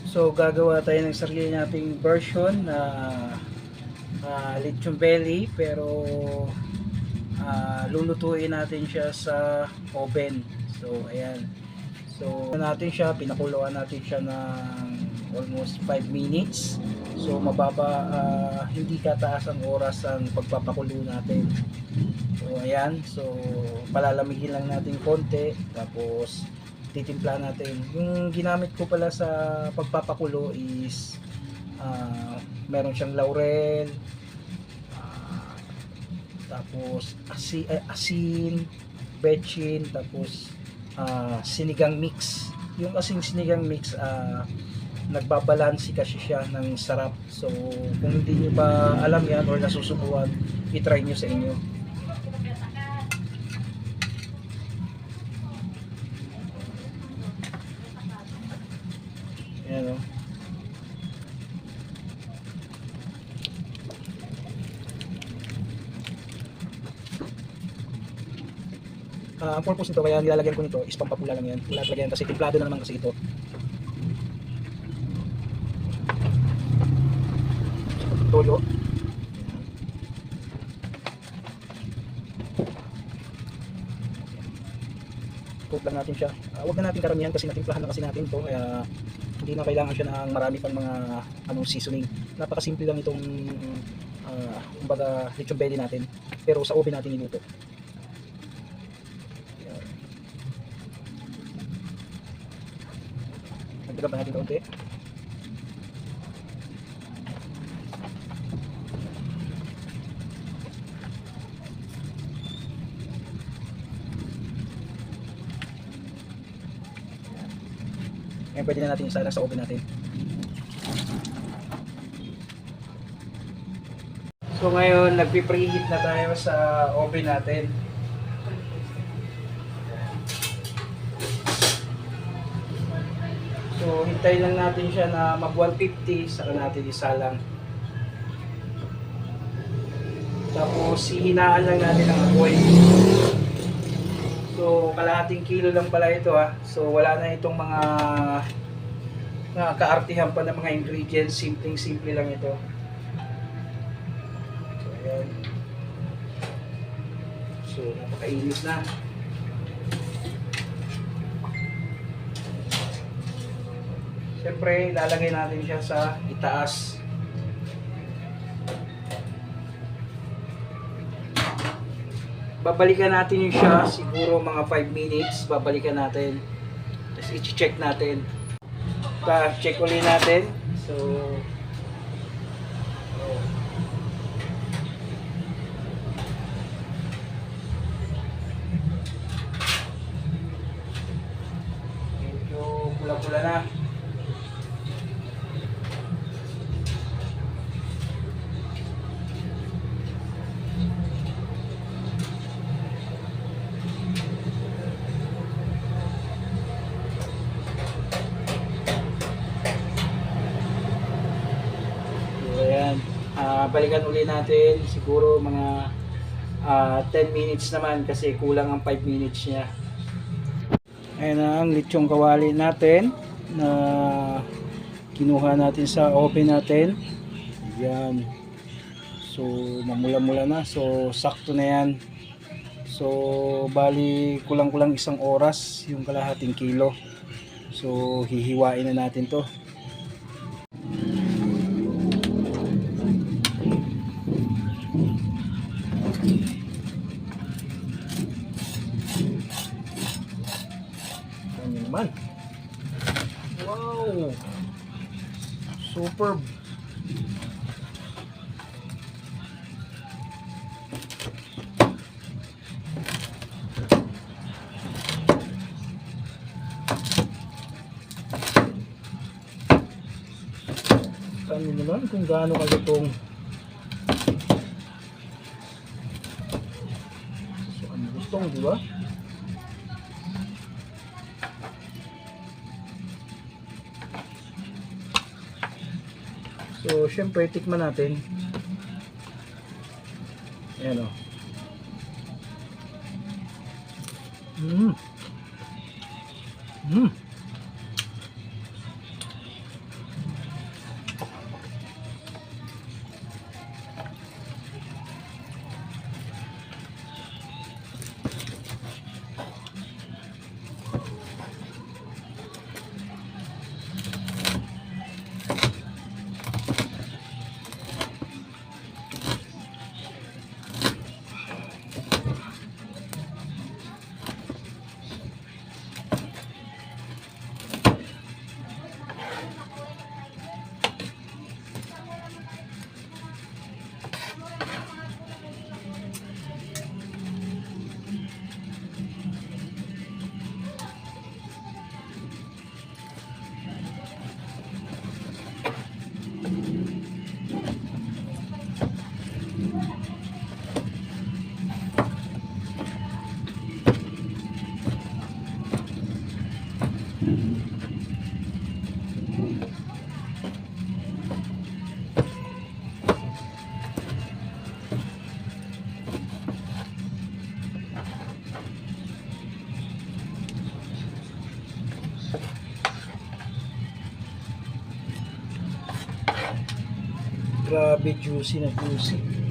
So gagawa tayo ng sarili nating version na lechon belly, pero lulutuin natin siya sa oven. So ayan. So natin siya, pinakuluan natin siya ng almost 5 minutes. So mababa, hindi kataas ang oras ang pagpapakulo natin. So ayan, so palalamigin lang natin konti, tapos titimpla natin. Yung ginamit ko pala sa pagpapakulo is meron siyang laurel, tapos asin, betchin, tapos sinigang mix. Yung asing sinigang mix, nagbabalansi kasi siya ng sarap. So kung hindi nyo pa alam yan or nasusubukan, itry nyo sa inyo. Ayan o. Ang purpose nito, kaya nilalagyan ko nito is pampapula lang yan. Nilalagyan kasi timplado na naman kasi ito. Toyo. Cook lang natin siya. Huwag na natin karamihan kasi natimplahan na kasi natin ito. Kaya hindi na kailangan siya ng marami pang mga seasoning. Napakasimple lang itong kumbaga lechon belly natin. Pero sa oven natin niluto. Nagdagan pa natin kaunti. Ngayon pwede na natin isalang sa oven natin. So ngayon nagpi-preheat na tayo sa oven natin. So hintayin lang natin siya na mag 150, saka natin isalang. Tapos hihinaan lang natin ang apoy. So kalahating kilo lang pala ito So wala na itong mga kaartihan pa ng mga ingredients, simpleng-simple lang ito. So ayan. So napakainis na. Siyempre ilalagay natin siya sa itaas. Babalikan natin yung siya siguro mga 5 minutes. Babalikan natin. Tapos i-check natin. Check ulit natin. So medyo pula-pula na. Balikan uli natin siguro mga 10 minutes naman kasi kulang ang 5 minutes niya. Ayan ang lechong kawali natin na kinuha natin sa oven natin. Yan. So mamula-mula na. So sakto na yan. So bali kulang-kulang 1 oras yung kalahating kilo. So hihiwain na natin to. Naman. Wow, superb. Kanya naman kung gaano kalutong. So ano gustong, di ba? So, syempre, tikman natin. Ayan o. juicy na juicy.